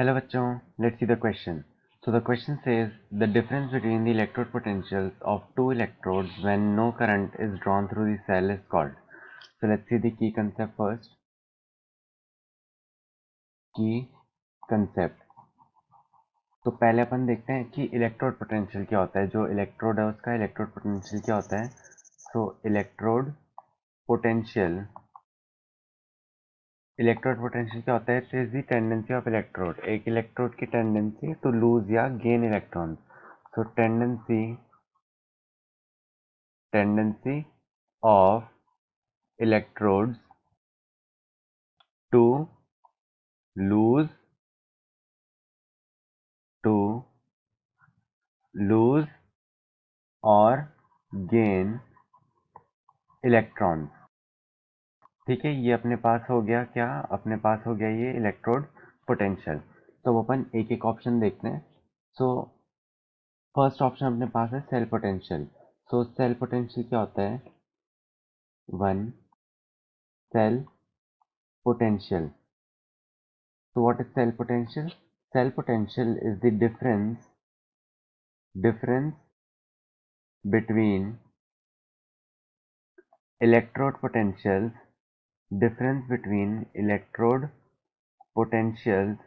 Hello बच्चों, let's see the question. So the question says the difference between the electrode potentials of two electrodes when no current is drawn through the cell is called. So let's see the key concept first. Key concept. तो पहले अपन देखते हैं कि electrode potential क्या होता है. जो electrode है उसका इलेक्ट्रोड पोटेंशियल क्या होता है. सो इलेक्ट्रोड पोटेंशियल क्या होता है. It is the tendency of electrode, एक इलेक्ट्रोड की टेंडेंसी टू लूज या gain electron. So tendency of electrodes to lose or gain electrons. ठीक है, ये अपने पास हो गया. क्या अपने पास हो गया? ये इलेक्ट्रोड पोटेंशियल. तो अपन एक एक ऑप्शन देखते हैं. सो फर्स्ट ऑप्शन अपने पास है cell potential. So cell potential क्या होता है. One cell potential. So what is cell potential? Cell potential is the difference between electrode potentials, difference between electrode potentials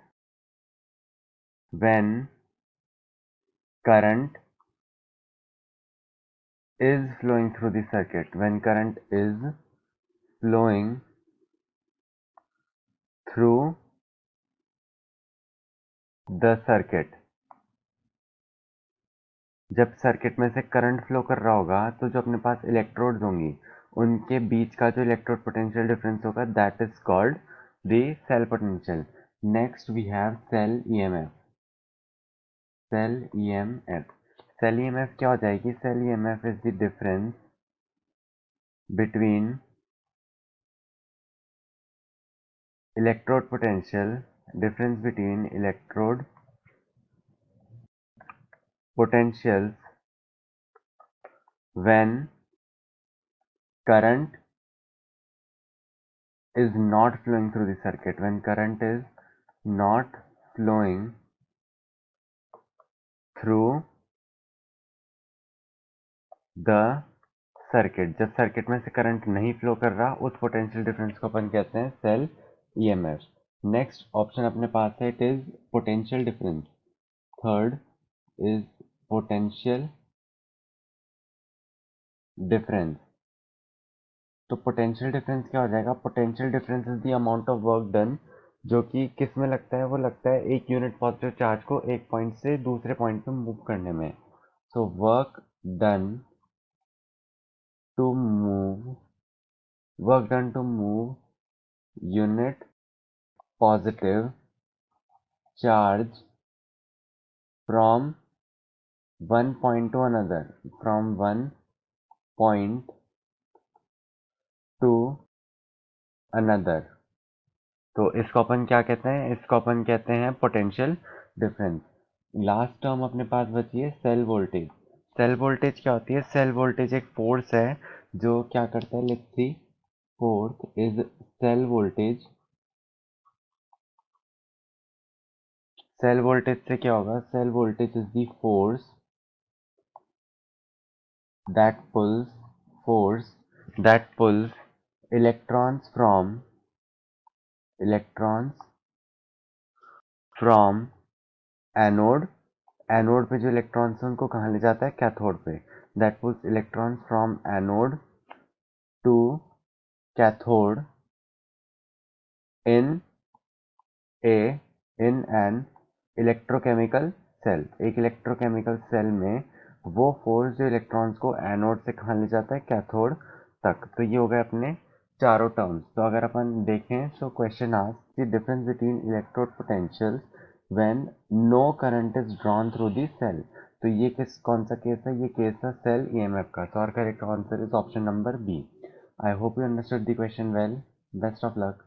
when current is flowing through the circuit. When current is flowing through the circuit. जब circuit में से current flow कर रहा होगा तो जो अपने पास electrodes होंगी उनके बीच का जो इलेक्ट्रोड पोटेंशियल डिफरेंस होगा that is called the cell potential. Next we have cell EMF. Cell EMF. Cell EMF क्या हो जाएगी. Cell EMF is the difference between electrode potential, difference between electrode potentials when current is not flowing through the circuit. When current is not flowing through the circuit. जब circuit में से current नहीं flow कर रहा उस potential difference को अपन कहते हैं सेल ईएमएफ. नेक्स्ट ऑप्शन अपने पास है it is potential difference. Third is potential difference. तो पोटेंशियल डिफरेंस क्या हो जाएगा. Potential difference is the amount of work done, जो कि किस में लगता है. वो लगता है एक यूनिट पॉजिटिव चार्ज को एक पॉइंट से दूसरे पॉइंट पे मूव करने में. So work done to move unit positive charge from one point to another, from one point to another. तो इसको अपन क्या कहते हैं. इसको अपन कहते हैं पोटेंशियल डिफरेंस. लास्ट टर्म अपने पास बची है सेल वोल्टेज. सेल वोल्टेज क्या होती है. सेल वोल्टेज एक फोर्स है जो क्या करता है. Let's see. Fourth is cell voltage. Cell voltage से क्या होगा. Cell voltage is the force that pulls electrons from anode. Anode पे जो इलेक्ट्रॉन्स हैं उनको कहाँ ले जाता है. कैथोड पे. That pulls electrons from anode to cathode in an electrochemical cell. एक इलेक्ट्रोकेमिकल सेल में वो फोर्स जो इलेक्ट्रॉन्स को एनोड से कहाँ ले जाता है. कैथोड तक. तो ये हो गए अपने चारों टर्म्स. तो अगर अपन देखें so question asks the difference between electrode potentials when no current is drawn through the cell. तो ये कौन सा केस है. ये केस है सेल ईएमएफ का. तो our correct answer is option number B. I hope you understood the question well. Best of luck.